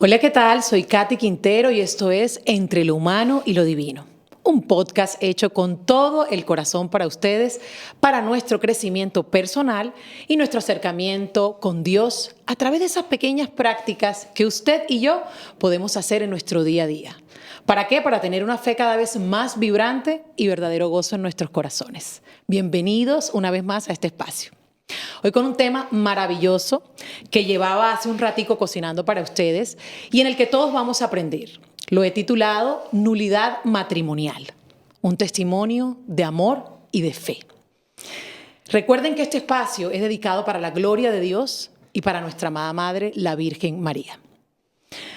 Hola, ¿qué tal? Soy Katy Quintero y esto es Entre lo Humano y lo Divino, un podcast hecho con todo el corazón para ustedes, para nuestro crecimiento personal y nuestro acercamiento con Dios a través de esas pequeñas prácticas que usted y yo podemos hacer en nuestro día a día. ¿Para qué? Para tener una fe cada vez más vibrante y verdadero gozo en nuestros corazones. Bienvenidos una vez más a este espacio. Hoy con un tema maravilloso que llevaba hace un ratico cocinando para ustedes y en el que todos vamos a aprender. Lo he titulado Nulidad Matrimonial, un testimonio de amor y de fe. Recuerden que este espacio es dedicado para la gloria de Dios y para nuestra amada Madre, la Virgen María.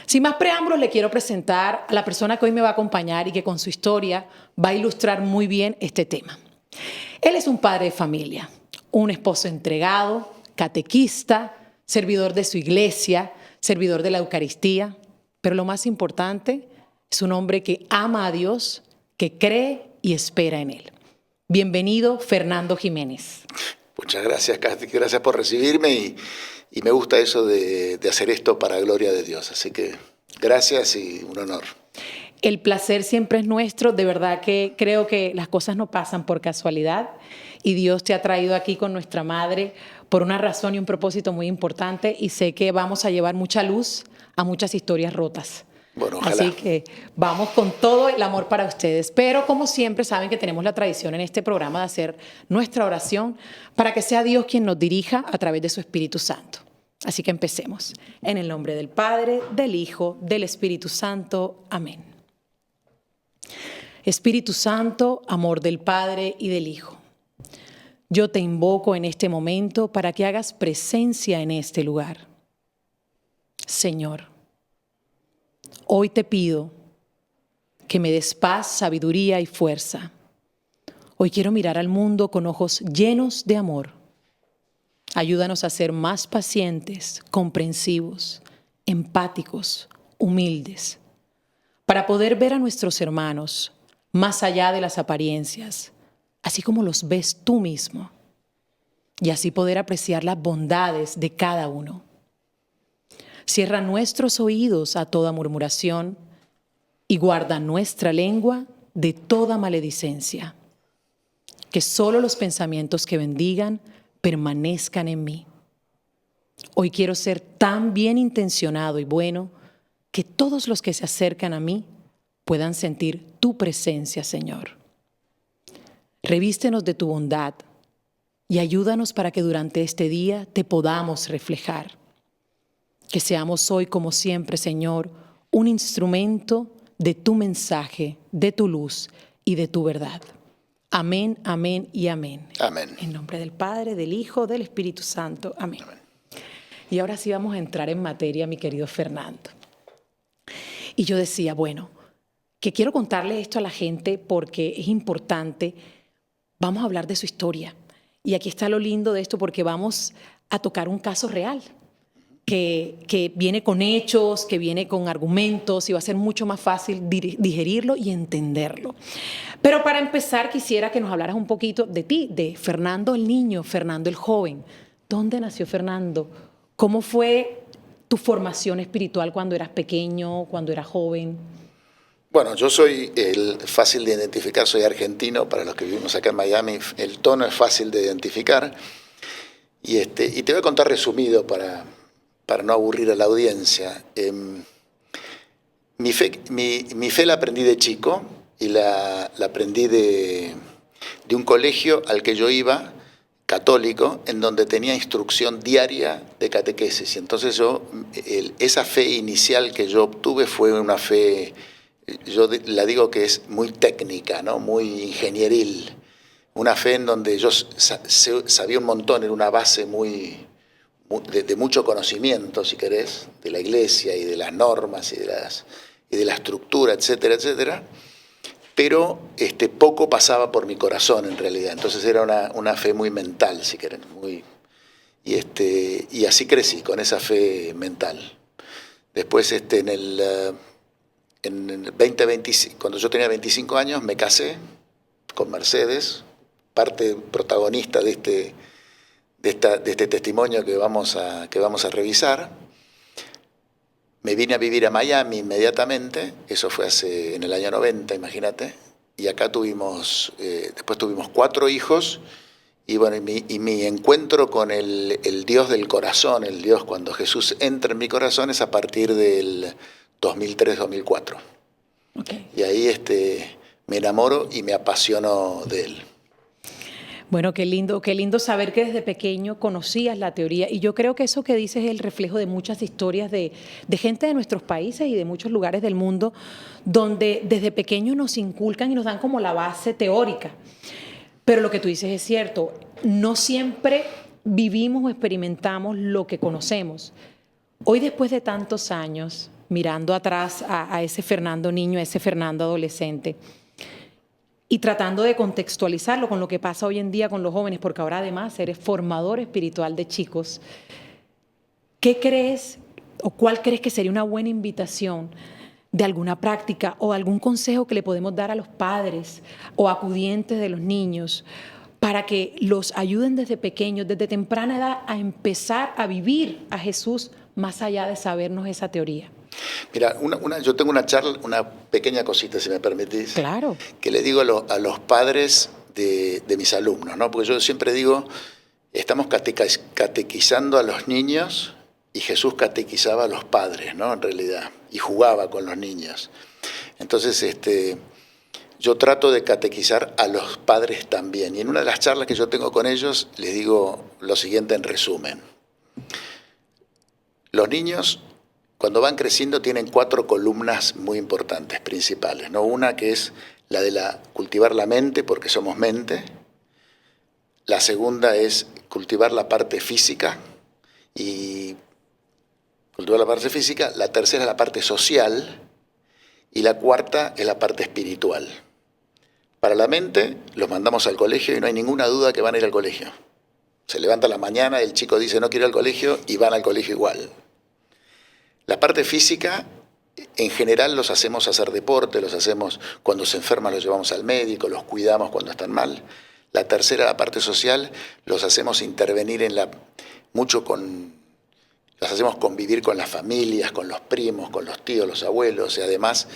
Sin más preámbulos, le quiero presentar a la persona que hoy me va a acompañar y que con su historia va a ilustrar muy bien este tema. Él es un padre de familia, un esposo entregado, catequista, servidor de su iglesia, servidor de la Eucaristía, pero lo más importante, es un hombre que ama a Dios, que cree y espera en Él. Bienvenido, Fernando Jiménez. Muchas gracias, Katy. Gracias por recibirme y me gusta eso de hacer esto para gloria de Dios. Así que gracias y un honor. El placer siempre es nuestro. De verdad que creo que las cosas no pasan por casualidad y Dios te ha traído aquí con nuestra madre por una razón y un propósito muy importante y sé que vamos a llevar mucha luz a muchas historias rotas. Bueno, ojalá. Así que vamos con todo el amor para ustedes. Pero como siempre saben que tenemos la tradición en este programa de hacer nuestra oración para que sea Dios quien nos dirija a través de su Espíritu Santo. Así que empecemos. En el nombre del Padre, del Hijo, del Espíritu Santo. Amén. Espíritu Santo, amor del Padre y del Hijo, yo te invoco en este momento para que hagas presencia en este lugar. Señor, hoy te pido que me des paz, sabiduría y fuerza. Hoy quiero mirar al mundo con ojos llenos de amor. Ayúdanos a ser más pacientes, comprensivos, empáticos, humildes, para poder ver a nuestros hermanos más allá de las apariencias, así como los ves tú mismo, y así poder apreciar las bondades de cada uno. Cierra nuestros oídos a toda murmuración y guarda nuestra lengua de toda maledicencia. Que solo los pensamientos que bendigan permanezcan en mí. Hoy quiero ser tan bien intencionado y bueno que todos los que se acercan a mí puedan sentir tu presencia, Señor. Revístenos de tu bondad y ayúdanos para que durante este día te podamos reflejar. Que seamos hoy, como siempre, Señor, un instrumento de tu mensaje, de tu luz y de tu verdad. Amén, amén y amén. Amén. En nombre del Padre, del Hijo, del Espíritu Santo. Amén. Amén. Y ahora sí vamos a entrar en materia, mi querido Fernando. Y yo decía, bueno, que quiero contarle esto a la gente porque es importante. Vamos a hablar de su historia. Y aquí está lo lindo de esto porque vamos a tocar un caso real que viene con hechos, que viene con argumentos y va a ser mucho más fácil digerirlo y entenderlo. Pero para empezar quisiera que nos hablaras un poquito de ti, de Fernando el niño, Fernando el joven. ¿Dónde nació Fernando? ¿Cómo fue tu formación espiritual cuando eras pequeño, cuando eras joven? Bueno, yo soy fácil de identificar, soy argentino, para los que vivimos acá en Miami, el tono es fácil de identificar. Y te voy a contar resumido para no aburrir a la audiencia. Mi fe la aprendí de chico y la aprendí de un colegio al que yo iba, católico, en donde tenía instrucción diaria de catequesis. Y entonces esa fe inicial que yo obtuve fue una fe, yo la digo que es muy técnica, ¿no? Muy ingenieril. Una fe en donde yo sabía un montón, era una base de mucho conocimiento, si querés, de la iglesia y de las normas y de la estructura, etcétera, etcétera. Pero poco pasaba por mi corazón en realidad. Entonces era una fe muy mental, si querés. Y así crecí, con esa fe mental. Después en el 2025, cuando yo tenía 25 años, me casé con Mercedes, parte protagonista de este testimonio que vamos a revisar. me vine a vivir a Miami inmediatamente, eso fue en el año 90, imagínate, y acá después tuvimos 4 hijos, y bueno, y mi encuentro con el Dios del corazón, el Dios cuando Jesús entra en mi corazón es a partir del 2003-2004. Okay. Y ahí me enamoro y me apasiono de él. Bueno, qué lindo saber que desde pequeño conocías la teoría, y yo creo que eso que dices es el reflejo de muchas historias de gente de nuestros países y de muchos lugares del mundo, donde desde pequeño nos inculcan y nos dan como la base teórica. Pero lo que tú dices es cierto, no siempre vivimos o experimentamos lo que conocemos. Hoy, después de tantos años, mirando atrás a ese Fernando niño, a ese Fernando adolescente, y tratando de contextualizarlo con lo que pasa hoy en día con los jóvenes, porque ahora además eres formador espiritual de chicos, ¿qué crees o cuál crees que sería una buena invitación de alguna práctica o algún consejo que le podemos dar a los padres o acudientes de los niños para que los ayuden desde pequeños, desde temprana edad, a empezar a vivir a Jesús más allá de sabernos esa teoría? Mira, yo tengo una charla, una pequeña cosita, si me permitís. Claro. Que le digo a los padres de mis alumnos, ¿no? Porque yo siempre digo, estamos catequizando a los niños y Jesús catequizaba a los padres, ¿no? En realidad, y jugaba con los niños. Entonces, yo trato de catequizar a los padres también. Y en una de las charlas que yo tengo con ellos, les digo lo siguiente en resumen. Los niños, cuando van creciendo, tienen 4 columnas muy importantes, principales, ¿no? Una que es la de cultivar la mente, porque somos mente. La segunda es cultivar la parte física. La tercera es la parte social. Y la cuarta es la parte espiritual. Para la mente, los mandamos al colegio y no hay ninguna duda que van a ir al colegio. Se levanta a la mañana, el chico dice no quiero ir al colegio y van al colegio igual. La parte física, en general los hacemos hacer deporte, los hacemos cuando se enferman, los llevamos al médico, los cuidamos cuando están mal. La tercera, la parte social, los hacemos intervenir los hacemos convivir con las familias, con los primos, con los tíos, los abuelos, y además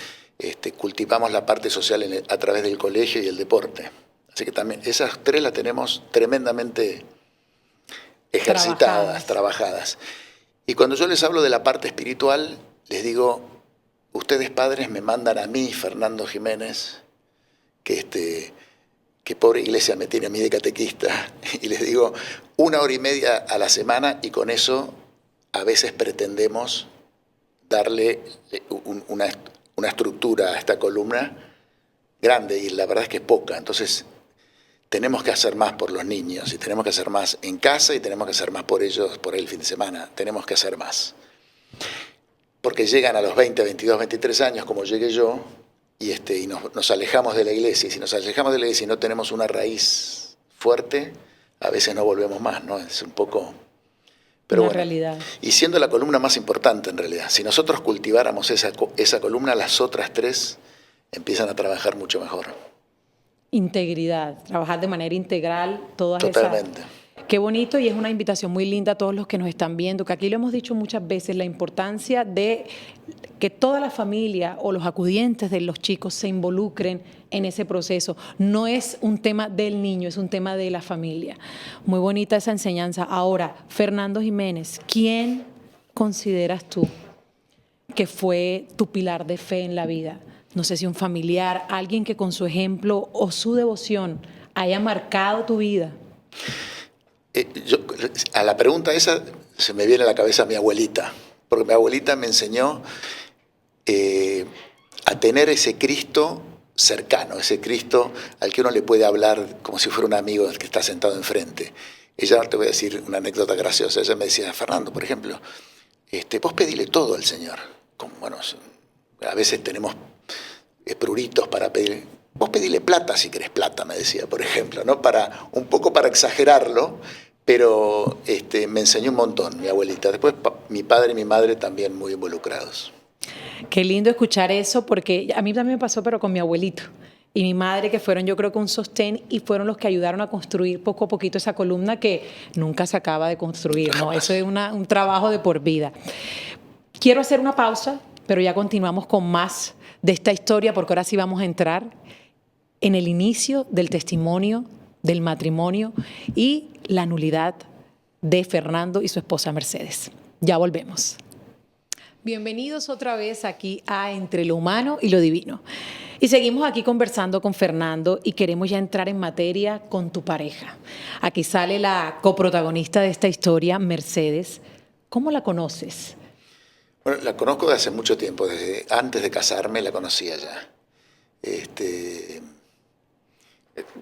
cultivamos la parte social a través del colegio y el deporte. Así que también esas 3 las tenemos tremendamente ejercitadas, trabajadas. Y cuando yo les hablo de la parte espiritual, les digo, ustedes padres me mandan a mí, Fernando Jiménez, que pobre iglesia me tiene a mí de catequista, y les digo 1 hora y media a la semana, y con eso a veces pretendemos darle una estructura a esta columna grande, y la verdad es que es poca. Entonces tenemos que hacer más por los niños, y tenemos que hacer más en casa, y tenemos que hacer más por ellos por el fin de semana. Tenemos que hacer más. Porque llegan a los 20, 22, 23 años, como llegué yo, y nos alejamos de la iglesia. Y si nos alejamos de la iglesia y no tenemos una raíz fuerte, a veces no volvemos más, ¿no? Es un poco... Pero una bueno, realidad. Y siendo la columna más importante en realidad. Si nosotros cultiváramos esa columna, las otras 3 empiezan a trabajar mucho mejor. Integridad, trabajar de manera integral todas Totalmente. esas. Qué bonito, y es una invitación muy linda a todos los que nos están viendo, que aquí lo hemos dicho muchas veces, la importancia de que toda la familia o los acudientes de los chicos se involucren en ese proceso. No es un tema del niño, es un tema de la familia. Muy bonita esa enseñanza. Ahora, Fernando Jiménez, ¿quién consideras tú que fue tu pilar de fe en la vida? No sé si un familiar, alguien que con su ejemplo o su devoción haya marcado tu vida. A la pregunta esa se me viene a la cabeza mi abuelita, porque mi abuelita me enseñó a tener ese Cristo cercano, ese Cristo al que uno le puede hablar como si fuera un amigo que está sentado enfrente. Ella, te voy a decir una anécdota graciosa, ella me decía, Fernando, por ejemplo, vos pedile todo al Señor. Bueno, a veces tenemos pruritos para pedir. Vos pedile plata si querés plata, me decía, por ejemplo, ¿no? Un poco para exagerarlo, pero me enseñó un montón mi abuelita. Después mi padre y mi madre también muy involucrados. Qué lindo escuchar eso, porque a mí también me pasó, pero con mi abuelito y mi madre, que fueron yo creo que un sostén y fueron los que ayudaron a construir poco a poquito esa columna que nunca se acaba de construir, ¿no? Eso es un trabajo de por vida. Quiero hacer una pausa, pero ya continuamos con más de esta historia, porque ahora sí vamos a entrar en el inicio del testimonio del matrimonio y la nulidad de Fernando y su esposa Mercedes. Ya volvemos. Bienvenidos otra vez aquí a Entre lo Humano y lo Divino. Y seguimos aquí conversando con Fernando y queremos ya entrar en materia con tu pareja. Aquí sale la coprotagonista de esta historia, Mercedes. ¿Cómo la conoces? Bueno, la conozco de hace mucho tiempo, desde antes de casarme la conocía ya.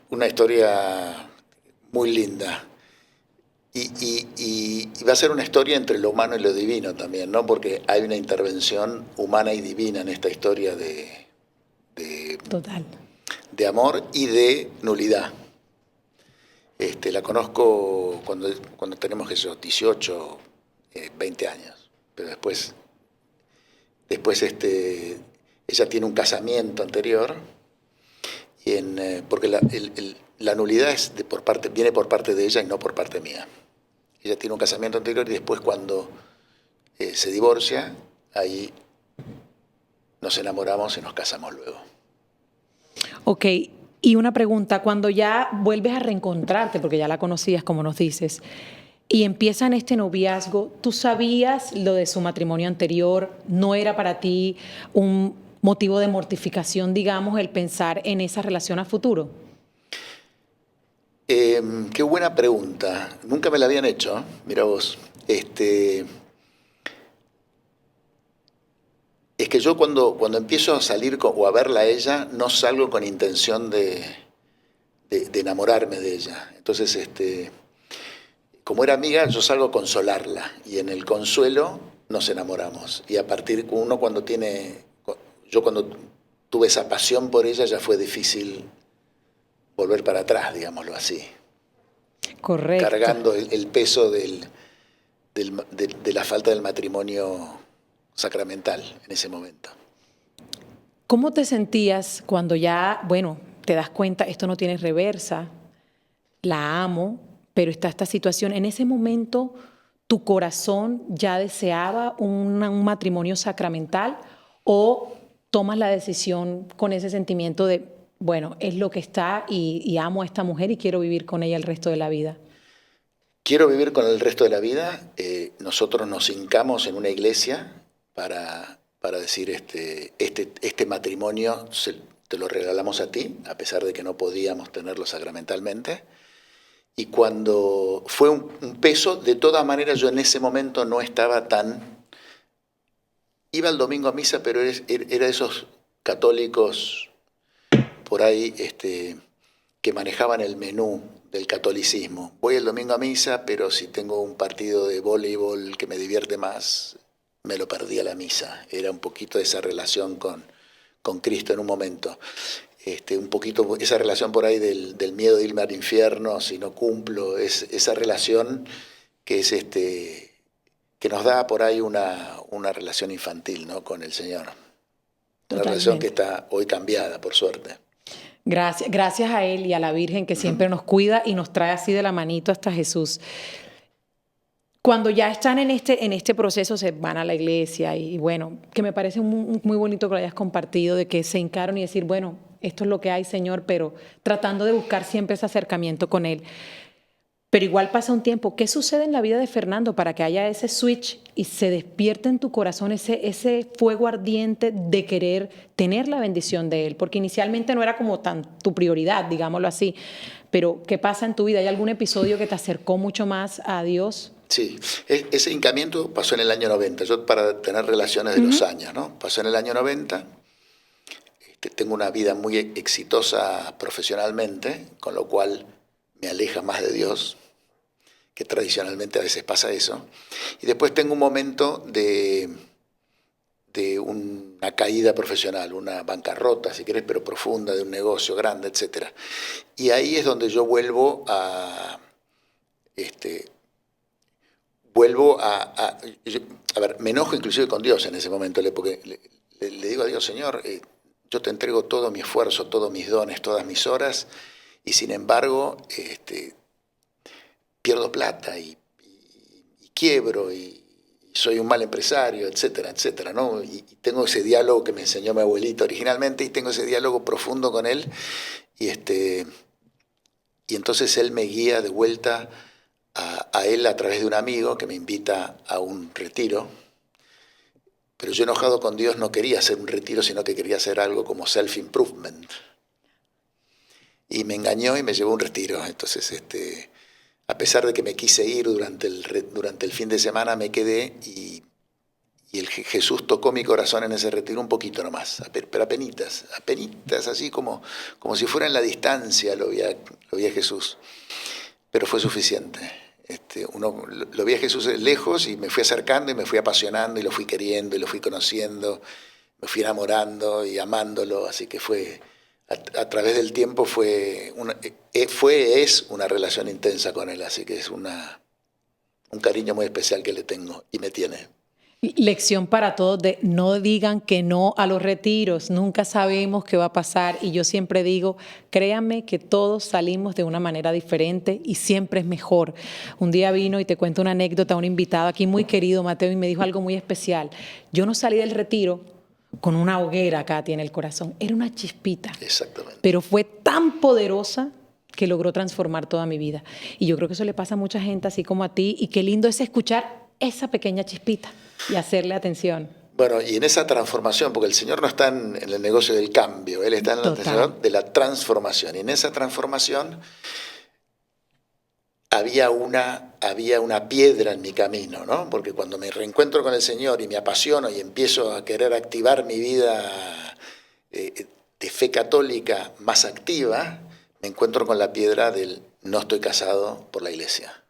Una historia muy linda. Y va a ser una historia entre lo humano y lo divino también, ¿no? Porque hay una intervención humana y divina en esta historia Total. de amor y de nulidad. La conozco cuando tenemos esos 18, 20 años, pero después ella tiene un casamiento anterior, porque la nulidad viene por parte de ella y no por parte mía. Ella tiene un casamiento anterior y después cuando se divorcia, ahí nos enamoramos y nos casamos luego. Ok, y una pregunta, cuando ya vuelves a reencontrarte, porque ya la conocías, como nos dices, y empiezan este noviazgo, ¿tú sabías lo de su matrimonio anterior? ¿No era para ti un motivo de mortificación, digamos, el pensar en esa relación a futuro? Qué buena pregunta. Nunca me la habían hecho, mira vos. Es que yo cuando empiezo a salir o a verla a ella, no salgo con intención de enamorarme de ella. Entonces, como era amiga, yo salgo a consolarla. Y en el consuelo nos enamoramos. Y a partir, yo cuando tuve esa pasión por ella, ya fue difícil volver para atrás, digámoslo así. Correcto. Cargando el peso de la falta del matrimonio sacramental en ese momento. ¿Cómo te sentías cuando ya, bueno, te das cuenta, esto no tiene reversa, la amo, pero está esta situación? En ese momento, ¿tu corazón ya deseaba un matrimonio sacramental o tomas la decisión con ese sentimiento de, bueno, es lo que está y amo a esta mujer y quiero vivir con ella el resto de la vida? Quiero vivir con el resto de la vida. Nosotros nos hincamos en una iglesia para decir este matrimonio te lo regalamos a ti, a pesar de que no podíamos tenerlo sacramentalmente. Y cuando fue un peso, de todas maneras yo en ese momento no estaba tan... Iba el domingo a misa, pero era esos católicos por ahí que manejaban el menú del catolicismo. Voy el domingo a misa, pero si tengo un partido de voleibol que me divierte más, me lo perdí a la misa. Era un poquito esa relación con Cristo en un momento. Un poquito esa relación por ahí del miedo de irme al infierno si no cumplo, esa relación que es que nos da por ahí una relación infantil, ¿no? Con el Señor. Una relación que está hoy cambiada, por suerte. Gracias a Él y a la Virgen que siempre nos cuida y nos trae así de la manito hasta Jesús. Cuando ya están en este proceso, se van a la iglesia y bueno, que me parece muy bonito que lo hayas compartido, de que se hincaron y decir, bueno, esto es lo que hay, Señor, pero tratando de buscar siempre ese acercamiento con Él. Pero igual pasa un tiempo. ¿Qué sucede en la vida de Fernando para que haya ese switch y se despierte en tu corazón ese fuego ardiente de querer tener la bendición de Él? Porque inicialmente no era como tan tu prioridad, digámoslo así. Pero ¿qué pasa en tu vida? ¿Hay algún episodio que te acercó mucho más a Dios? Sí, ese hincamiento pasó en el año 90. Yo para tener relaciones de los años, ¿no? Pasó en el año 90. Tengo una vida muy exitosa profesionalmente, con lo cual me aleja más de Dios, que tradicionalmente a veces pasa eso. Y después tengo un momento de una caída profesional, una bancarrota, si querés, pero profunda, de un negocio grande, etc. Y ahí es donde yo vuelvo a ver, me enojo inclusive con Dios en ese momento, porque le digo a Dios, Señor, yo te entrego todo mi esfuerzo, todos mis dones, todas mis horas, y sin embargo pierdo plata y quiebro y soy un mal empresario, etcétera, etcétera, ¿no? Y tengo ese diálogo que me enseñó mi abuelita originalmente y tengo ese diálogo profundo con él y, y entonces él me guía de vuelta a él a través de un amigo que me invita a un retiro. Pero yo enojado con Dios no quería hacer un retiro, sino que quería hacer algo como self-improvement. Y me engañó y me llevó a un retiro. Entonces, a pesar de que me quise ir durante el fin de semana, me quedé y Jesús tocó mi corazón en ese retiro un poquito nomás, pero apenitas, así como si fuera en la distancia lo vi a Jesús. Pero fue suficiente. Lo vi a Jesús lejos y me fui acercando y me fui apasionando y lo fui queriendo y lo fui conociendo, me fui enamorando y amándolo, así que fue, a través del tiempo es una relación intensa con él, así que es un cariño muy especial que le tengo y me tiene. Lección para todos de no digan que no a los retiros, nunca sabemos qué va a pasar y yo siempre digo, créanme que todos salimos de una manera diferente y siempre es mejor. Un día vino y te cuento una anécdota, un invitado aquí muy querido, Mateo, y me dijo algo muy especial. Yo no salí del retiro con una hoguera acá en el corazón, era una chispita. Exactamente. Pero fue tan poderosa que logró transformar toda mi vida. Y yo creo que eso le pasa a mucha gente así como a ti y qué lindo es escuchar esa pequeña chispita y hacerle atención. Bueno, y en esa transformación, porque el Señor no está en el negocio del cambio, Él está en el negocio de la transformación. Y en esa transformación había una piedra en mi camino, ¿no? Porque cuando me reencuentro con el Señor y me apasiono y empiezo a querer activar mi vida de fe católica más activa, me encuentro con la piedra del no estoy casado por la iglesia.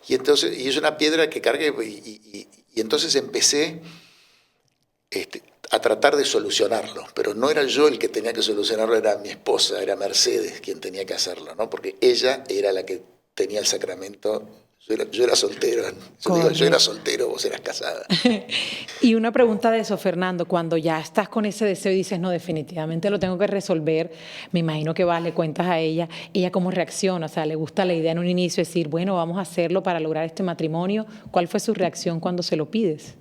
Y es una piedra que cargué y entonces empecé a tratar de solucionarlo, pero no era yo el que tenía que solucionarlo, era mi esposa, era Mercedes quien tenía que hacerlo, ¿no? Porque ella era la que tenía el sacramento. Yo era soltero, yo era soltero, vos eras casada. Y una pregunta de eso, Fernando, cuando ya estás con ese deseo y dices, no, definitivamente lo tengo que resolver, me imagino que vas, le cuentas a ella cómo reacciona, o sea, le gusta la idea en un inicio, decir, bueno, vamos a hacerlo para lograr este matrimonio. ¿Cuál fue su reacción cuando se lo pides?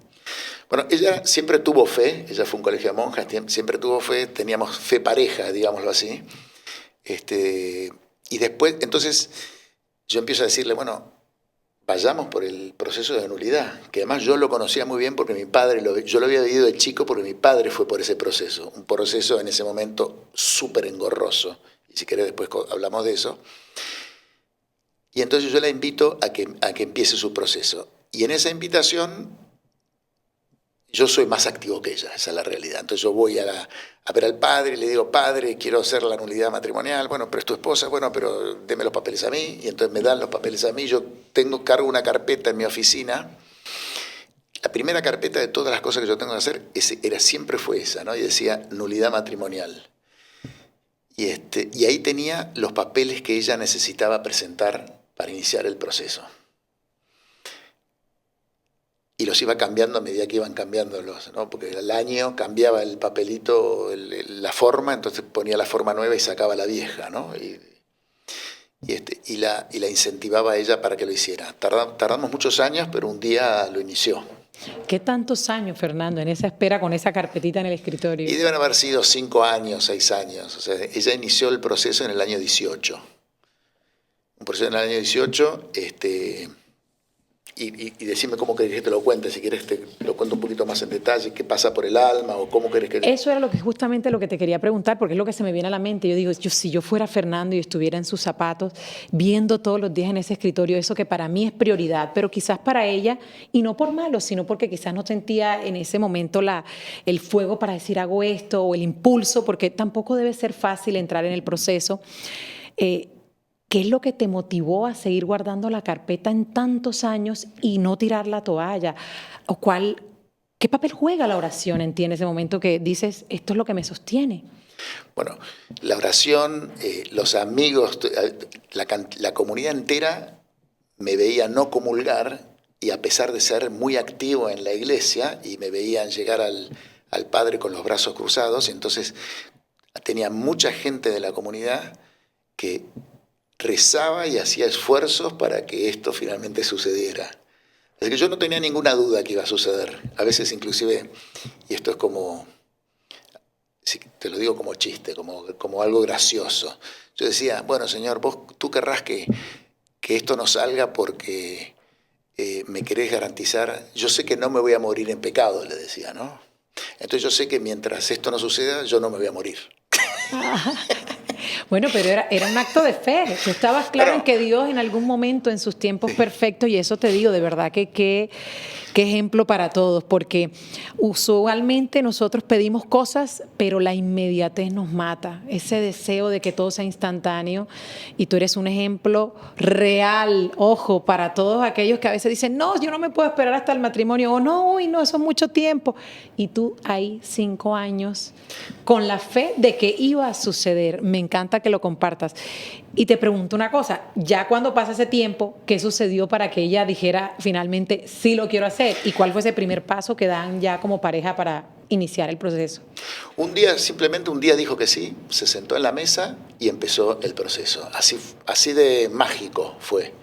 Bueno, ella siempre tuvo fe, ella fue un colegio de monjas, siempre tuvo fe, teníamos fe pareja, digámoslo así. Y después, entonces, yo empiezo a decirle, bueno, vayamos por el proceso de nulidad, que además yo lo conocía muy bien porque mi padre, yo lo había vivido de chico porque mi padre fue por ese proceso, un proceso en ese momento súper engorroso, y si querés después hablamos de eso. Y entonces yo la invito a que empiece su proceso. Y en esa invitación yo soy más activo que ella, esa es la realidad. Entonces yo voy a ver al padre y le digo, padre, quiero hacer la nulidad matrimonial. Bueno, pero es tu esposa, bueno, pero deme los papeles a mí. Y entonces me dan los papeles a mí. Yo cargo una carpeta en mi oficina. La primera carpeta de todas las cosas que yo tengo que hacer siempre fue esa, ¿no? Y decía nulidad matrimonial. Y ahí tenía los papeles que ella necesitaba presentar para iniciar el proceso. Y los iba cambiando a medida que iban cambiando ¿no? Porque al año cambiaba el papelito, la forma, entonces ponía la forma nueva y sacaba la vieja, ¿no? Y la incentivaba a ella para que lo hiciera. Tardamos muchos años, pero un día lo inició. ¿Qué tantos años, Fernando, en esa espera con esa carpetita en el escritorio? Y deben haber sido 5 años, 6 años. O sea, ella inició el proceso en el año 18. Un proceso en el año 18, y decime cómo querés que te lo cuente, si querés te lo cuento un poquito más en detalle, qué pasa por el alma o cómo querés que... Eso era justamente lo que te quería preguntar, porque es lo que se me viene a la mente. Yo digo, si yo fuera Fernando y estuviera en sus zapatos, viendo todos los días en ese escritorio eso que para mí es prioridad, pero quizás para ella, y no por malo, sino porque quizás no sentía en ese momento el fuego para decir hago esto, o el impulso, porque tampoco debe ser fácil entrar en el proceso. ¿Qué es lo que te motivó a seguir guardando la carpeta en tantos años y no tirar la toalla? ¿Qué papel juega la oración en ti en ese momento que dices, esto es lo que me sostiene? Bueno, la oración, los amigos, la comunidad entera me veía no comulgar y a pesar de ser muy activo en la iglesia y me veían llegar al Padre con los brazos cruzados, entonces tenía mucha gente de la comunidad que rezaba y hacía esfuerzos para que esto finalmente sucediera. Así que yo no tenía ninguna duda que iba a suceder. A veces inclusive, y esto es como, sí, te lo digo como chiste, como algo gracioso. Yo decía, bueno, señor, tú querrás que esto no salga porque me querés garantizar, yo sé que no me voy a morir en pecado, le decía, ¿no? Entonces yo sé que mientras esto no suceda, yo no me voy a morir. Bueno, pero era un acto de fe. Tú estabas claro en Claro. que Dios en algún momento, en sus tiempos perfectos, y eso te digo, de verdad que qué ejemplo para todos, porque usualmente nosotros pedimos cosas, pero la inmediatez nos mata, ese deseo de que todo sea instantáneo, y tú eres un ejemplo real, ojo, para todos aquellos que a veces dicen, no, yo no me puedo esperar hasta el matrimonio, o no, uy, no, eso es mucho tiempo, y tú ahí 5 años con la fe de que iba a suceder. Me encanta que lo compartas. Y te pregunto una cosa, ya cuando pasa ese tiempo, ¿qué sucedió para que ella dijera finalmente sí lo quiero hacer? ¿Y cuál fue ese primer paso que dan ya como pareja para iniciar el proceso? Simplemente un día dijo que sí, se sentó en la mesa y empezó el proceso. Así de mágico fue.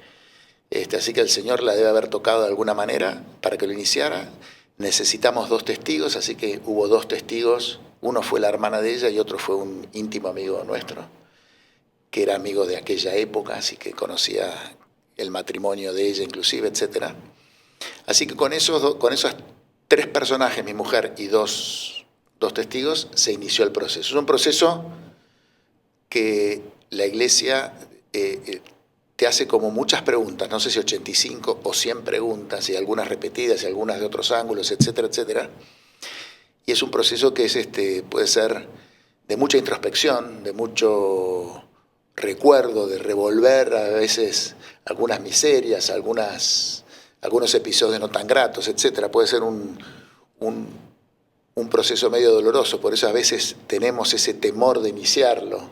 Así que el Señor la debe haber tocado de alguna manera para que lo iniciara. Necesitamos 2 testigos, así que hubo 2 testigos. Uno fue la hermana de ella y otro fue un íntimo amigo nuestro, que era amigo de aquella época, así que conocía el matrimonio de ella inclusive, etc. Así que con esos 3 personajes, mi mujer y dos testigos, se inició el proceso. Es un proceso que la iglesia te hace como muchas preguntas, no sé si 85 o 100 preguntas, y algunas repetidas y algunas de otros ángulos, etcétera, etcétera. Y es un proceso que puede ser de mucha introspección, de mucho recuerdo, de revolver a veces algunas miserias, algunos episodios no tan gratos, etcétera. Puede ser un proceso medio doloroso, por eso a veces tenemos ese temor de iniciarlo,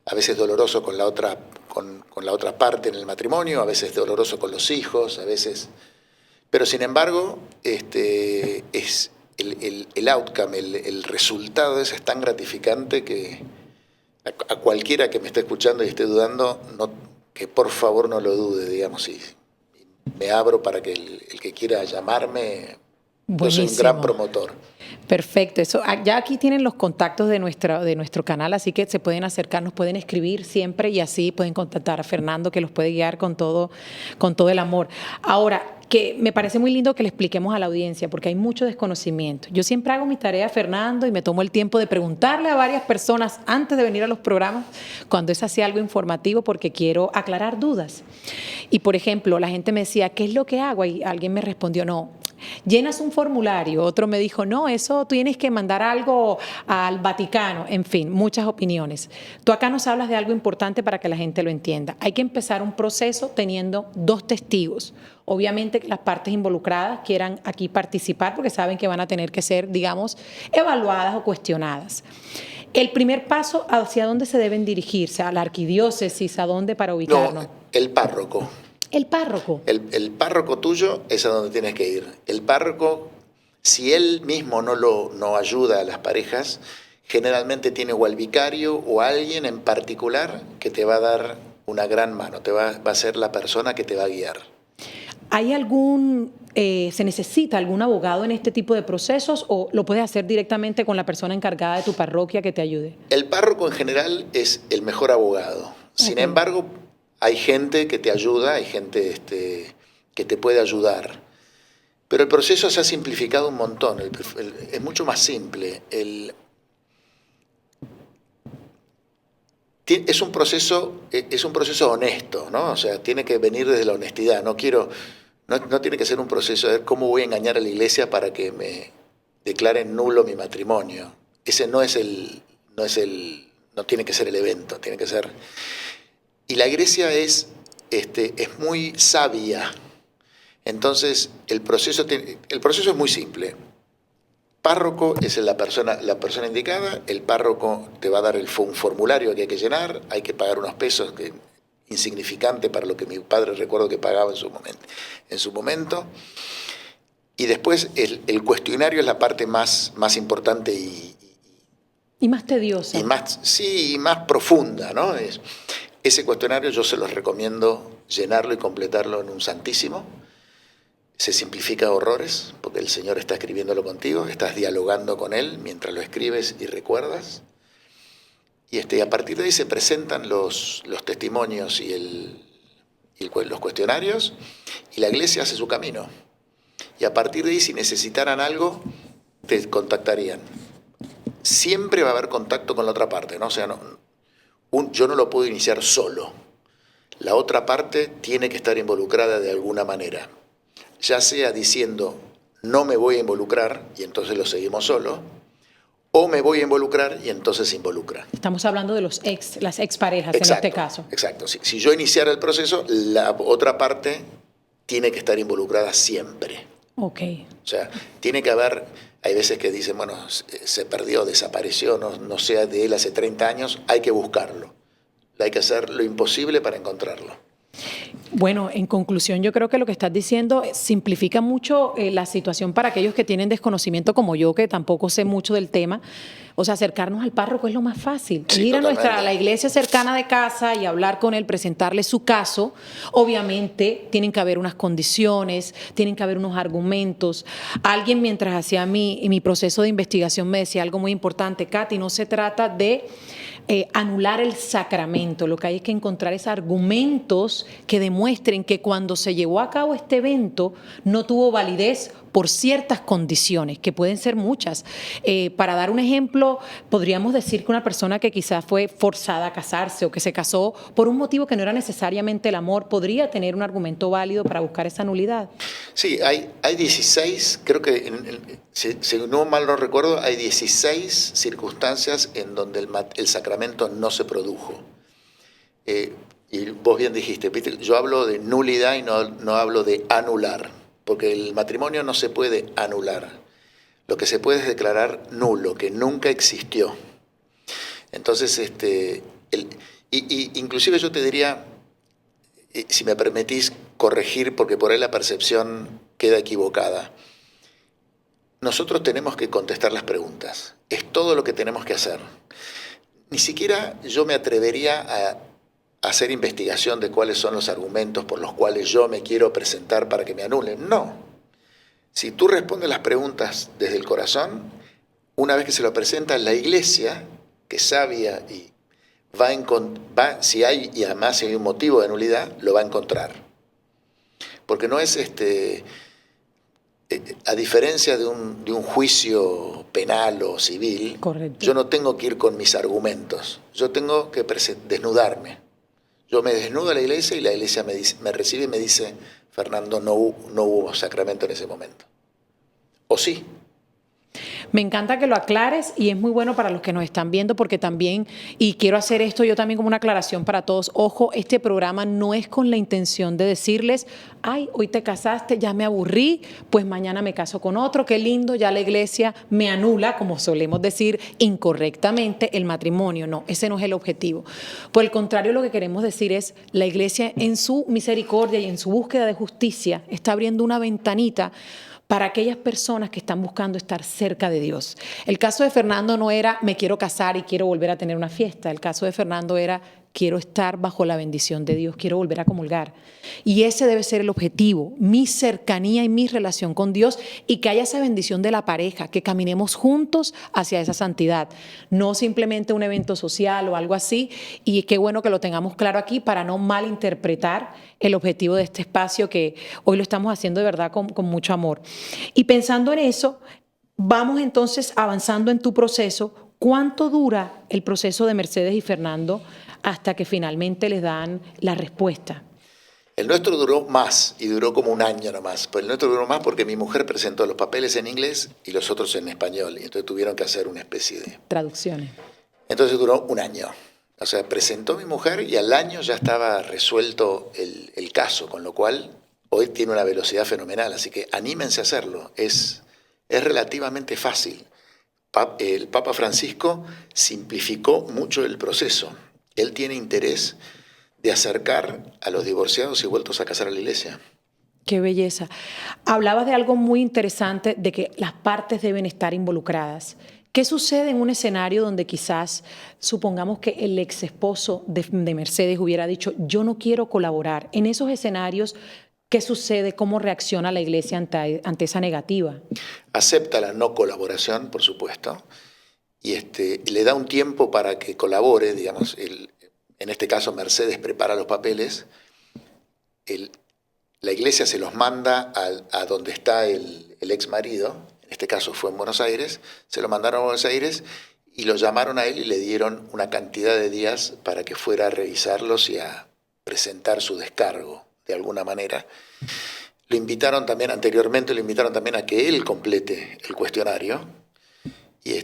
a veces doloroso con la otra parte en el matrimonio, a veces doloroso con los hijos, a veces... Pero sin embargo, es el outcome, el resultado de eso es tan gratificante que a cualquiera que me esté escuchando y esté dudando, que por favor no lo dude, digamos, y me abro para que el que quiera llamarme, yo soy un gran promotor. Perfecto, eso. Ya aquí tienen los contactos de nuestro canal, así que se pueden acercar, nos pueden escribir siempre y así pueden contactar a Fernando, que los puede guiar con todo el amor. Ahora, que me parece muy lindo que le expliquemos a la audiencia, porque hay mucho desconocimiento. Yo siempre hago mi tarea, Fernando, y me tomo el tiempo de preguntarle a varias personas antes de venir a los programas, cuando es así algo informativo, porque quiero aclarar dudas. Y, por ejemplo, la gente me decía, ¿qué es lo que hago? Y alguien me respondió, no, llenas un formulario. Otro me dijo, no, eso tú tienes que mandar algo al Vaticano. En fin, muchas opiniones. Tú acá nos hablas de algo importante para que la gente lo entienda. Hay que empezar un proceso teniendo 2 testigos. Obviamente que las partes involucradas quieran aquí participar porque saben que van a tener que ser, digamos, evaluadas o cuestionadas. El primer paso, ¿hacia dónde se deben dirigirse? ¿A la arquidiócesis? ¿A dónde para ubicarnos? No, el párroco. El párroco. El párroco tuyo es a donde tienes que ir. El párroco, si él mismo no ayuda a las parejas, generalmente tiene o al vicario o a alguien en particular que te va a dar una gran mano, va a ser la persona que te va a guiar. ¿Hay se necesita algún abogado en este tipo de procesos o lo puedes hacer directamente con la persona encargada de tu parroquia que te ayude? El párroco en general es el mejor abogado. Sin embargo, hay gente que te ayuda, hay gente que te puede ayudar. Pero el proceso se ha simplificado un montón, es mucho más simple. Es un proceso honesto, ¿no? O sea, tiene que venir desde la honestidad. No tiene que ser un proceso de cómo voy a engañar a la iglesia para que me declaren nulo mi matrimonio. Ese no tiene que ser el evento, tiene que ser... Y la iglesia es muy sabia. Entonces, el proceso es muy simple. Párroco es la persona indicada, el párroco te va a dar un formulario que hay que llenar, hay que pagar unos pesos insignificante para lo que mi padre recuerdo que pagaba en su momento. Y después el cuestionario es la parte más importante y más tediosa. Y más profunda, ¿no? Ese cuestionario yo se los recomiendo llenarlo y completarlo en un santísimo. se simplifica horrores, porque el Señor está escribiéndolo contigo, estás dialogando con Él mientras lo escribes y recuerdas. Y a partir de ahí se presentan los testimonios los cuestionarios, y la iglesia hace su camino. Y a partir de ahí, si necesitaran algo, te contactarían. Siempre va a haber contacto con la otra parte, ¿no? O sea, yo no lo puedo iniciar solo. La otra parte tiene que estar involucrada de alguna manera. Ya sea diciendo, no me voy a involucrar, y entonces lo seguimos solo, o me voy a involucrar y entonces se involucra. Estamos hablando de las exparejas en este caso. Exacto. Si yo iniciara el proceso, la otra parte tiene que estar involucrada siempre. Ok. O sea, tiene que haber, hay veces que dicen, bueno, se perdió, desapareció, no sea de él hace 30 años, hay que buscarlo. Hay que hacer lo imposible para encontrarlo. Bueno, en conclusión, yo creo que lo que estás diciendo simplifica mucho la situación para aquellos que tienen desconocimiento como yo, que tampoco sé mucho del tema. O sea, acercarnos al párroco es lo más fácil. Sí, Ir a la iglesia cercana de casa y hablar con él, presentarle su caso. Obviamente, tienen que haber unas condiciones, tienen que haber unos argumentos. Alguien, mientras hacía mi proceso de investigación, me decía algo muy importante. Katy, no se trata de anular el sacramento. Lo que hay es que encontrar esos argumentos que demuestren que cuando se llevó a cabo este evento no tuvo validez por ciertas condiciones, que pueden ser muchas. Para dar un ejemplo, podríamos decir que una persona que quizás fue forzada a casarse o que se casó por un motivo que no era necesariamente el amor, podría tener un argumento válido para buscar esa nulidad. Sí, hay 16, creo que, si no mal no recuerdo, hay 16 circunstancias en donde el sacramento no se produjo. Y vos bien dijiste, ¿viste? Yo hablo de nulidad y no hablo de anular. Porque el matrimonio no se puede anular. Lo que se puede es declarar nulo, que nunca existió. Entonces, inclusive yo te diría, si me permitís corregir, porque por ahí la percepción queda equivocada. Nosotros tenemos que contestar las preguntas. Es todo lo que tenemos que hacer. Ni siquiera yo me atrevería a hacer investigación de cuáles son los argumentos por los cuales yo me quiero presentar para que me anulen. No. Si tú respondes las preguntas desde el corazón, una vez que se lo presenta la iglesia, que es sabia y si hay, y además si hay un motivo de nulidad, lo va a encontrar. Porque no es a diferencia de un juicio penal o civil, correcto, yo no tengo que ir con mis argumentos. Yo tengo que desnudarme. Yo me desnudo a la iglesia y la iglesia me recibe y me dice, Fernando, no hubo sacramento en ese momento. ¿O sí? Me encanta que lo aclares y es muy bueno para los que nos están viendo porque también, y quiero hacer esto yo también como una aclaración para todos, ojo, este programa no es con la intención de decirles, ay, hoy te casaste, ya me aburrí, pues mañana me caso con otro, qué lindo, ya la iglesia me anula, como solemos decir incorrectamente, el matrimonio. No, ese no es el objetivo. Por el contrario, lo que queremos decir es, la iglesia en su misericordia y en su búsqueda de justicia está abriendo una ventanita para aquellas personas que están buscando estar cerca de Dios. El caso de Fernando no era me quiero casar y quiero volver a tener una fiesta. El caso de Fernando era quiero estar bajo la bendición de Dios, quiero volver a comulgar. Y ese debe ser el objetivo, mi cercanía y mi relación con Dios y que haya esa bendición de la pareja, que caminemos juntos hacia esa santidad, no simplemente un evento social o algo así. Y qué bueno que lo tengamos claro aquí para no malinterpretar el objetivo de este espacio que hoy lo estamos haciendo de verdad con mucho amor. Y pensando en eso, vamos entonces avanzando en tu proceso. ¿Cuánto dura el proceso de Mercedes y Fernando hasta que finalmente les dan la respuesta? El nuestro duró más y duró como un año nomás. Pues el nuestro duró más porque mi mujer presentó los papeles en inglés y los otros en español. Y entonces tuvieron que hacer una especie de traducciones. Entonces duró un año. O sea, presentó mi mujer y al año ya estaba resuelto el caso, con lo cual hoy tiene una velocidad fenomenal. Así que anímense a hacerlo. Es relativamente fácil. El Papa Francisco simplificó mucho el proceso. Él tiene interés de acercar a los divorciados y vueltos a casar a la iglesia. Qué belleza. Hablabas de algo muy interesante, de que las partes deben estar involucradas. ¿Qué sucede en un escenario donde quizás, supongamos que el ex esposo de Mercedes hubiera dicho, yo no quiero colaborar? En esos escenarios, ¿Qué sucede? ¿Cómo reacciona la iglesia ante esa negativa? Acepta la no colaboración, por supuesto, y le da un tiempo para que colabore, digamos, en este caso Mercedes prepara los papeles, la iglesia se los manda a donde está el ex marido, en este caso fue en Buenos Aires, se lo mandaron a Buenos Aires y lo llamaron a él y le dieron una cantidad de días para que fuera a revisarlos y a presentar su descargo de alguna manera. Lo invitaron también, anteriormente lo invitaron también a que él complete el cuestionario y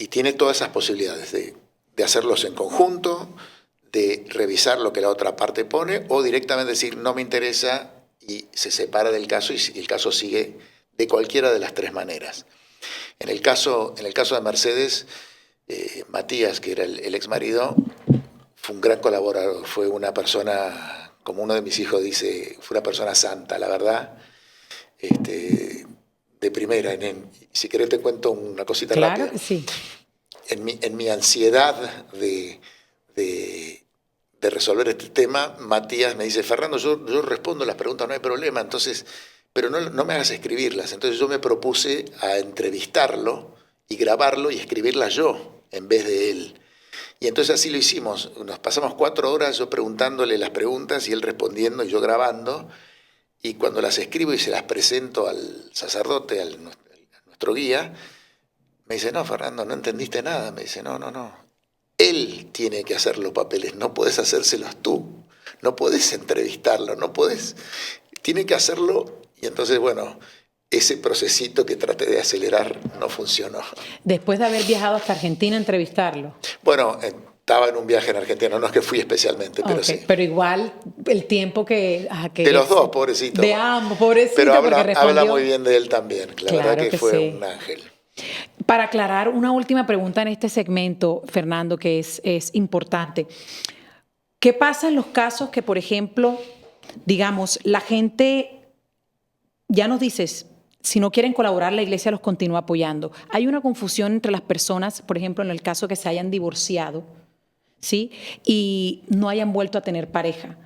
tiene todas esas posibilidades de hacerlos en conjunto, de revisar lo que la otra parte pone o directamente decir no me interesa y se separa del caso y el caso sigue de cualquiera de las tres maneras. En el caso de Mercedes, Matías, que era el ex marido, fue un gran colaborador, fue una persona, como uno de mis hijos dice, fue una persona santa, la verdad, de primera. Si querés te cuento una cosita rápida. Claro que sí. En mi ansiedad de resolver este tema, Matías me dice, Fernando, yo respondo las preguntas, no hay problema, entonces, pero no me hagas escribirlas. Entonces yo me propuse a entrevistarlo y grabarlo y escribirlas yo en vez de él. Y entonces así lo hicimos. Nos pasamos 4 horas yo preguntándole las preguntas y él respondiendo y yo grabando. Y cuando las escribo y se las presento al sacerdote, a nuestro guía, me dice, no, Fernando, no entendiste nada. Me dice, no. Él tiene que hacer los papeles, no puedes hacérselos tú. No puedes entrevistarlo, no puedes. Tiene que hacerlo. Y entonces, bueno, ese procesito que traté de acelerar no funcionó. Después de haber viajado hasta Argentina a entrevistarlo. Bueno, estaba en un viaje en Argentina, no es que fui especialmente, pero sí. Pero igual el tiempo que de los dos, pobrecito. De ambos, pobrecito. Pero habla muy bien de él también, la verdad que fue un ángel. Para aclarar una última pregunta en este segmento, Fernando, que es importante. ¿Qué pasa en los casos que, por ejemplo, digamos, la gente, ya nos dices, si no quieren colaborar, la iglesia los continúa apoyando? Hay una confusión entre las personas, por ejemplo, en el caso que se hayan divorciado, ¿sí? Y no hayan vuelto a tener pareja.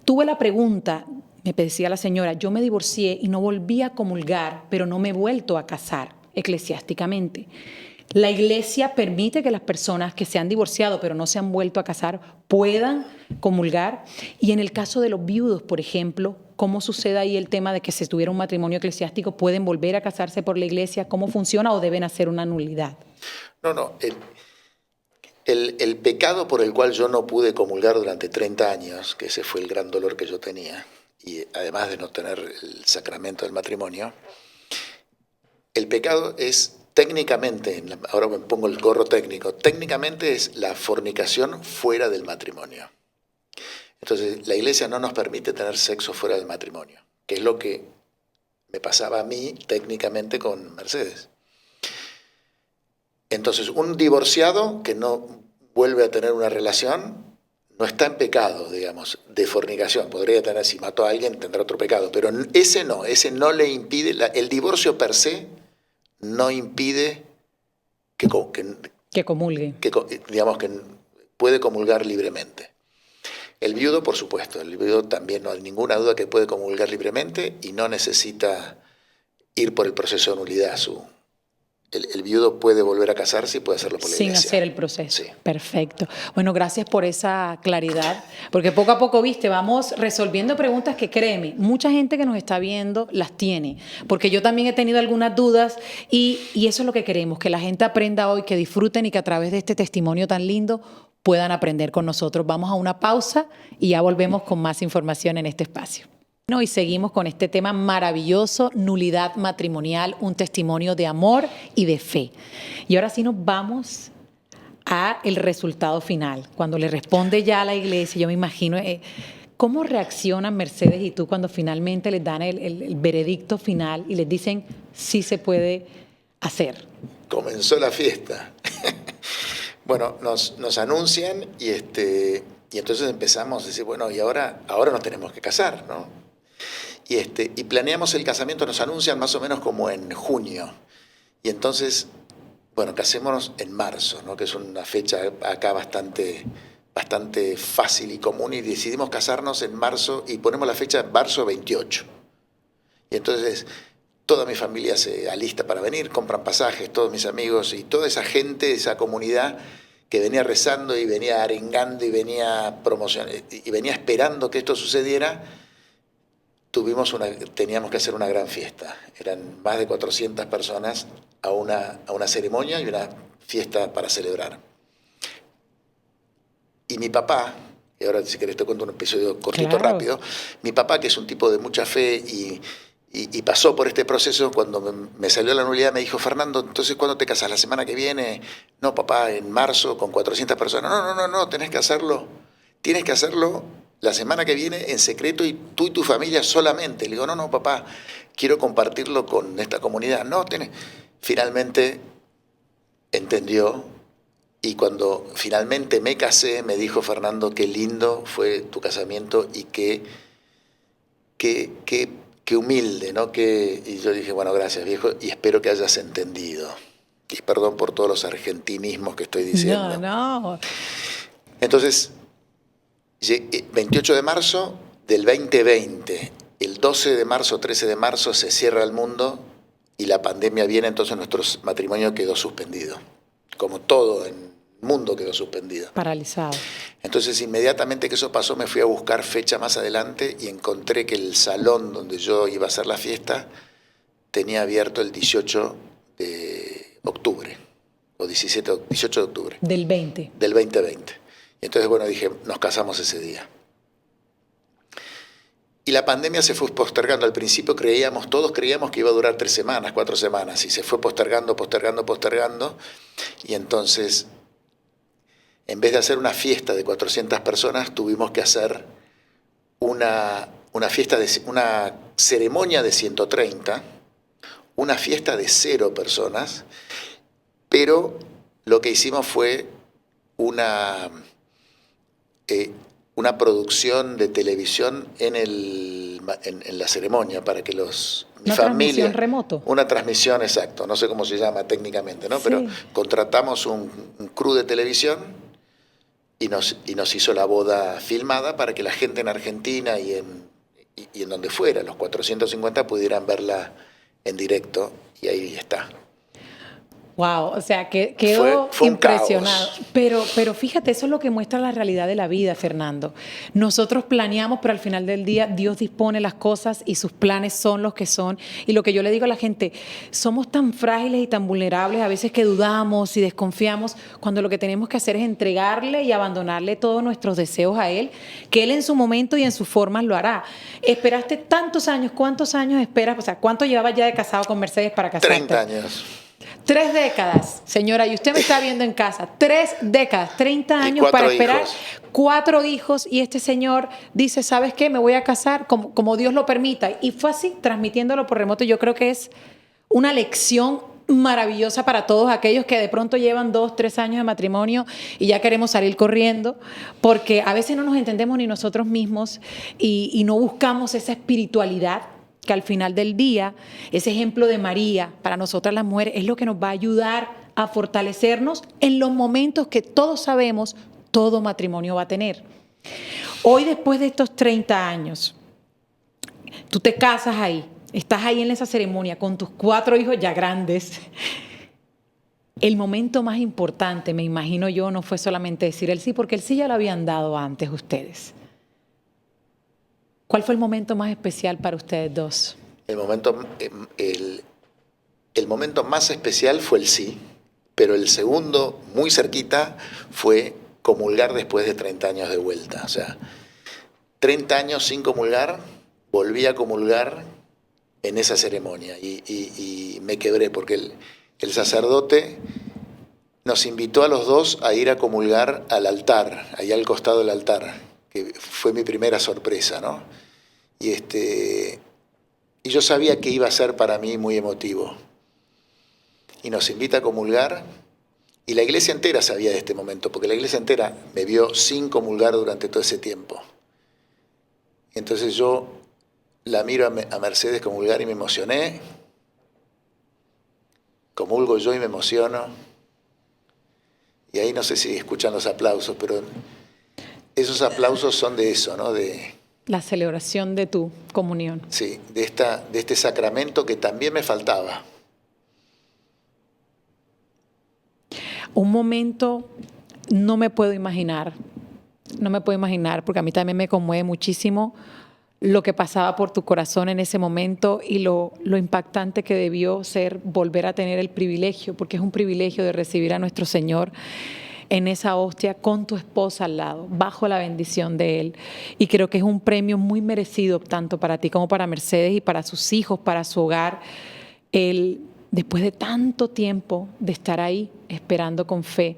Tuve la pregunta, me decía la señora, yo me divorcié y no volví a comulgar, pero no me he vuelto a casar eclesiásticamente. La iglesia permite que las personas que se han divorciado pero no se han vuelto a casar puedan comulgar. Y en el caso de los viudos, por ejemplo, ¿cómo sucede ahí el tema de que si tuviera un matrimonio eclesiástico pueden volver a casarse por la iglesia? ¿Cómo funciona o deben hacer una nulidad? No. El pecado por el cual yo no pude comulgar durante 30 años, que ese fue el gran dolor que yo tenía, y además de no tener el sacramento del matrimonio, el pecado es técnicamente, ahora me pongo el gorro técnico, técnicamente es la fornicación fuera del matrimonio. Entonces la iglesia no nos permite tener sexo fuera del matrimonio, que es lo que me pasaba a mí técnicamente con Mercedes. Entonces un divorciado que no vuelve a tener una relación no está en pecado, digamos, de fornicación. Podría tener, si mató a alguien, tendrá otro pecado, pero ese no le impide, el divorcio per se no impide que comulgue. Digamos que puede comulgar libremente. El viudo, por supuesto, el viudo también no hay ninguna duda que puede comulgar libremente y no necesita ir por el proceso de nulidad. El viudo puede volver a casarse y puede hacerlo por la iglesia. Sin hacer el proceso. Sí. Perfecto. Bueno, gracias por esa claridad, porque poco a poco, viste, vamos resolviendo preguntas que, créeme, mucha gente que nos está viendo las tiene, porque yo también he tenido algunas dudas y eso es lo que queremos, que la gente aprenda hoy, que disfruten y que a través de este testimonio tan lindo puedan aprender con nosotros. Vamos a una pausa y ya volvemos con más información en este espacio. Y seguimos con este tema maravilloso, nulidad matrimonial, un testimonio de amor y de fe. Y ahora sí nos vamos a el resultado final. Cuando le responde ya a la iglesia, yo me imagino, ¿cómo reaccionan Mercedes y tú cuando finalmente les dan el veredicto final y les dicen sí se puede hacer? Comenzó la fiesta. Bueno, nos anuncian y entonces empezamos a decir, bueno, y ahora nos tenemos que casar, ¿no? Y planeamos el casamiento, nos anuncian más o menos como en junio. Y entonces, bueno, casémonos en marzo, ¿no? Que es una fecha acá bastante bastante fácil y común y decidimos casarnos en marzo y ponemos la fecha en marzo 28. Y entonces toda mi familia se alista para venir, compran pasajes, todos mis amigos y toda esa gente, esa comunidad que venía rezando y venía arengando y venía promocionando y venía esperando que esto sucediera. Teníamos que hacer una gran fiesta. Eran más de 400 personas a una ceremonia y una fiesta para celebrar. Y mi papá, y ahora si querés te cuento un episodio cortito, Claro. rápido, mi papá, que es un tipo de mucha fe y pasó por este proceso, cuando me salió la nulidad me dijo: Fernando, entonces ¿cuándo te casas? ¿La semana que viene? No, papá, en marzo con 400 personas. No, tenés que hacerlo la semana que viene en secreto y tú y tu familia solamente. Le digo: no, papá, quiero compartirlo con esta comunidad. No, Finalmente entendió y cuando finalmente me casé me dijo: Fernando, qué lindo fue tu casamiento y qué humilde, ¿no? Y yo dije: bueno, gracias, viejo, y espero que hayas entendido. Y perdón por todos los argentinismos que estoy diciendo. No. Entonces, 28 de marzo del 2020, el 12 de marzo, 13 de marzo se cierra el mundo y la pandemia viene, entonces nuestro matrimonio quedó suspendido. Como todo en el mundo quedó suspendido. Paralizado. Entonces, inmediatamente que eso pasó, me fui a buscar fecha más adelante y encontré que el salón donde yo iba a hacer la fiesta tenía abierto el 18 de octubre, o 18 de octubre. Del 20. Del 2020. Y entonces, bueno, dije, nos casamos ese día. Y la pandemia se fue postergando. Al principio todos creíamos que iba a durar 3 semanas, 4 semanas, y se fue postergando. Y entonces, en vez de hacer una fiesta de 400 personas, tuvimos que hacer una ceremonia de 130, una fiesta de 0 personas, pero lo que hicimos fue una producción de televisión en la ceremonia para que mi familia... Transmisión remoto. Una transmisión, exacto, no sé cómo se llama técnicamente, ¿no? Sí. Pero contratamos un crew de televisión y nos hizo la boda filmada para que la gente en Argentina y en donde fuera, los 450, pudieran verla en directo, y ahí está. Wow, o sea, que quedó fue un impresionado. caos. Pero fíjate, eso es lo que muestra la realidad de la vida, Fernando. Nosotros planeamos, pero al final del día Dios dispone las cosas y sus planes son los que son. Y lo que yo le digo a la gente, somos tan frágiles y tan vulnerables a veces que dudamos y desconfiamos, cuando lo que tenemos que hacer es entregarle y abandonarle todos nuestros deseos a Él, que Él en su momento y en sus formas lo hará. Esperaste tantos años, ¿cuántos años esperas? O sea, ¿cuánto llevabas ya de casado con Mercedes para casarte? 30 años. 3 décadas, señora, y usted me está viendo en casa, 3 décadas, 30 años para esperar hijos. 4 hijos, y este señor dice: ¿sabes qué? Me voy a casar como Dios lo permita. Y fue así, transmitiéndolo por remoto. Yo creo que es una lección maravillosa para todos aquellos que de pronto llevan 2, 3 años de matrimonio y ya queremos salir corriendo, porque a veces no nos entendemos ni nosotros mismos y no buscamos esa espiritualidad que al final del día, ese ejemplo de María para nosotras las mujeres es lo que nos va a ayudar a fortalecernos en los momentos que todos sabemos todo matrimonio va a tener. Hoy, después de estos 30 años, tú te casas ahí, estás ahí en esa ceremonia con tus 4 hijos ya grandes. El momento más importante, me imagino yo, no fue solamente decir el sí, porque el sí ya lo habían dado antes ustedes. ¿Cuál fue el momento más especial para ustedes dos? El momento más especial fue el sí, pero el segundo, muy cerquita, fue comulgar después de 30 años de vuelta. O sea, 30 años sin comulgar, volví a comulgar en esa ceremonia y me quebré porque el sacerdote nos invitó a los dos a ir a comulgar al altar, allá al costado del altar, que fue mi primera sorpresa, ¿no? Y yo sabía que iba a ser para mí muy emotivo. Y nos invita a comulgar, y la iglesia entera sabía de este momento, porque la iglesia entera me vio sin comulgar durante todo ese tiempo. Entonces yo la miro a Mercedes comulgar y me emocioné. Comulgo yo y me emociono. Y ahí no sé si escuchan los aplausos, pero esos aplausos son de eso, ¿no? La celebración de tu comunión. Sí, de este sacramento que también me faltaba. Un momento no me puedo imaginar, porque a mí también me conmueve muchísimo lo que pasaba por tu corazón en ese momento y lo impactante que debió ser volver a tener el privilegio, porque es un privilegio de recibir a nuestro Señor en esa hostia con tu esposa al lado, bajo la bendición de Él. Y creo que es un premio muy merecido tanto para ti como para Mercedes y para sus hijos, para su hogar, el después de tanto tiempo de estar ahí esperando con fe.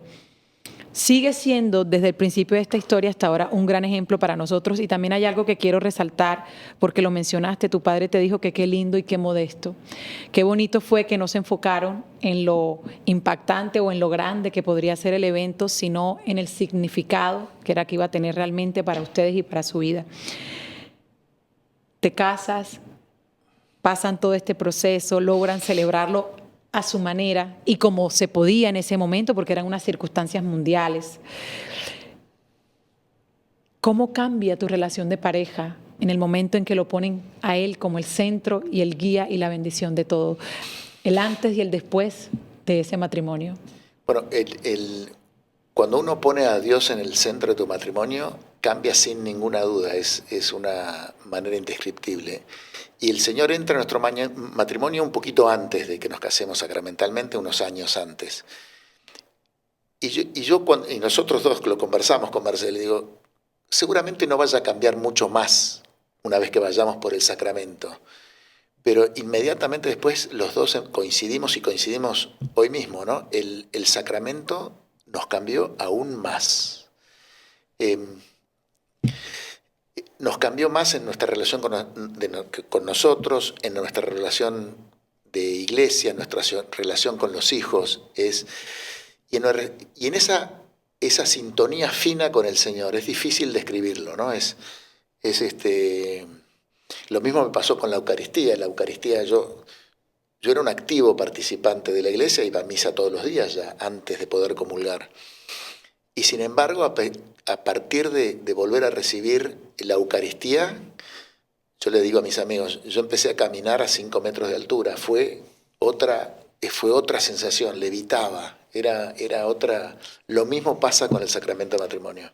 Sigue siendo desde el principio de esta historia hasta ahora un gran ejemplo para nosotros, y también hay algo que quiero resaltar porque lo mencionaste, tu padre te dijo que qué lindo y qué modesto, qué bonito fue que no se enfocaron en lo impactante o en lo grande que podría ser el evento, sino en el significado que era que iba a tener realmente para ustedes y para su vida. Te casas, pasan todo este proceso, logran celebrarlo a su manera y como se podía en ese momento, porque eran unas circunstancias mundiales. ¿Cómo cambia tu relación de pareja en el momento en que lo ponen a él como el centro y el guía y la bendición de todo? El antes y el después de ese matrimonio. Bueno, cuando uno pone a Dios en el centro de tu matrimonio, cambia sin ninguna duda, es una manera indescriptible. Y el Señor entra en nuestro matrimonio un poquito antes de que nos casemos sacramentalmente, unos años antes. Y nosotros dos lo conversamos con Marcelo, le digo, seguramente no vaya a cambiar mucho más una vez que vayamos por el sacramento. Pero inmediatamente después los dos coincidimos hoy mismo, ¿no? El sacramento nos cambió aún más. Nos cambió más en nuestra relación con nosotros, en nuestra relación de iglesia, en nuestra relación con los hijos. Y en esa sintonía fina con el Señor, es difícil describirlo, ¿no? Lo mismo me pasó con la Eucaristía. En la Eucaristía yo era un activo participante de la iglesia, iba a misa todos los días ya, antes de poder comulgar. Y sin embargo, a partir de volver a recibir la Eucaristía, yo le digo a mis amigos, yo empecé a caminar a 5 metros de altura. Fue otra sensación, levitaba, era otra. Lo mismo pasa con el sacramento de matrimonio.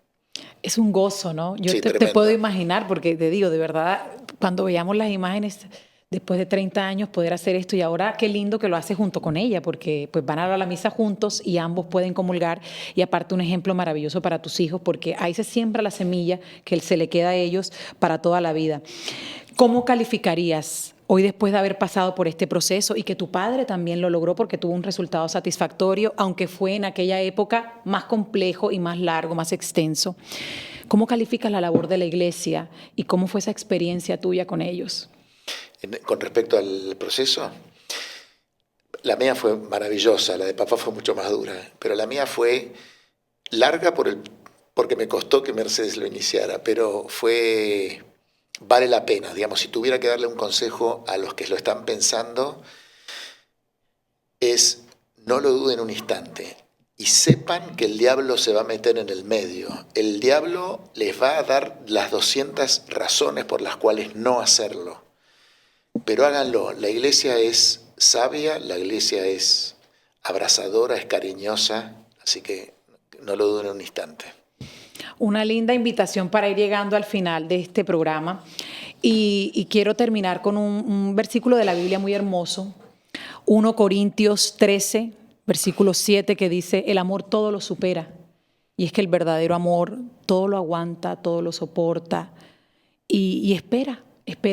Es un gozo, ¿no? Yo Sí, te puedo imaginar, porque te digo, de verdad, cuando veíamos las imágenes después de 30 años poder hacer esto, y ahora qué lindo que lo hace junto con ella, porque pues van a la misa juntos y ambos pueden comulgar, y aparte un ejemplo maravilloso para tus hijos, porque ahí se siembra la semilla que se le queda a ellos para toda la vida. ¿Cómo calificarías hoy, después de haber pasado por este proceso y que tu padre también lo logró porque tuvo un resultado satisfactorio, aunque fue en aquella época más complejo y más largo, más extenso? ¿Cómo calificas la labor de la iglesia y cómo fue esa experiencia tuya con ellos? Con respecto al proceso, la mía fue maravillosa, la de papá fue mucho más dura, pero la mía fue larga porque me costó que Mercedes lo iniciara, pero vale la pena. Digamos, si tuviera que darle un consejo a los que lo están pensando, no lo duden un instante y sepan que el diablo se va a meter en el medio. El diablo les va a dar las 200 razones por las cuales no hacerlo. Pero háganlo. La iglesia es sabia, la iglesia es abrazadora, es cariñosa, así que no lo duden un instante. Una linda invitación para ir llegando al final de este programa, y quiero terminar con un versículo de la Biblia muy hermoso, 1 Corintios 13, versículo 7, que dice: el amor todo lo supera, y es que el verdadero amor todo lo aguanta, todo lo soporta y espera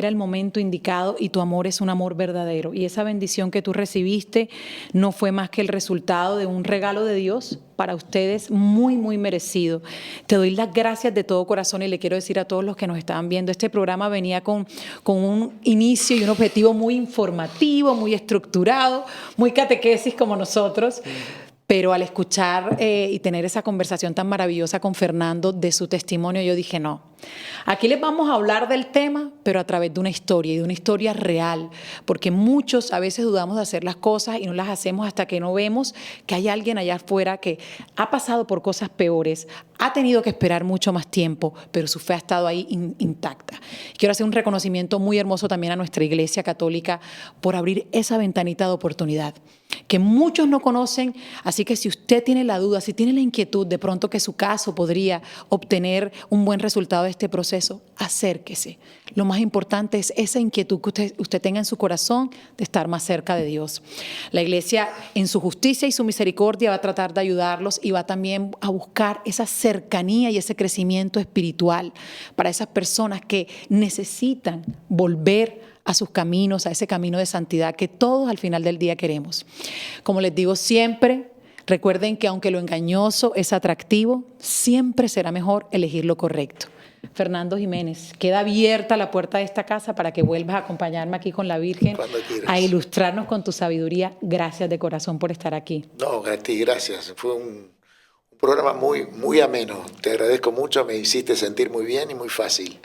el momento indicado, y tu amor es un amor verdadero. Y esa bendición que tú recibiste no fue más que el resultado de un regalo de Dios para ustedes, muy, muy merecido. Te doy las gracias de todo corazón, y le quiero decir a todos los que nos estaban viendo, este programa venía con un inicio y un objetivo muy informativo, muy estructurado, muy catequesis como nosotros, Pero al escuchar y tener esa conversación tan maravillosa con Fernando de su testimonio, yo dije, no, aquí les vamos a hablar del tema, pero a través de una historia y de una historia real, porque muchos a veces dudamos de hacer las cosas y no las hacemos hasta que no vemos que hay alguien allá afuera que ha pasado por cosas peores, ha tenido que esperar mucho más tiempo, pero su fe ha estado ahí intacta. Quiero hacer un reconocimiento muy hermoso también a nuestra Iglesia Católica por abrir esa ventanita de oportunidad que muchos no conocen, así que si usted tiene la duda, si tiene la inquietud de pronto que su caso podría obtener un buen resultado de este proceso, acérquese. Lo más importante es esa inquietud que usted tenga en su corazón de estar más cerca de Dios. La Iglesia, en su justicia y su misericordia, va a tratar de ayudarlos y va también a buscar esa cercanía y ese crecimiento espiritual para esas personas que necesitan volver a sus caminos, a ese camino de santidad que todos al final del día queremos. Como les digo siempre, recuerden que aunque lo engañoso es atractivo, siempre será mejor elegir lo correcto. Fernando Jiménez, queda abierta la puerta de esta casa para que vuelvas a acompañarme aquí con la Virgen a ilustrarnos con tu sabiduría. Gracias de corazón por estar aquí. No, a ti, gracias. Fue un programa muy ameno. Te agradezco mucho, me hiciste sentir muy bien y muy fácil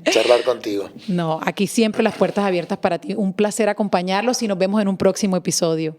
charlar contigo. No, aquí siempre las puertas abiertas para ti. Un placer acompañarlos y nos vemos en un próximo episodio.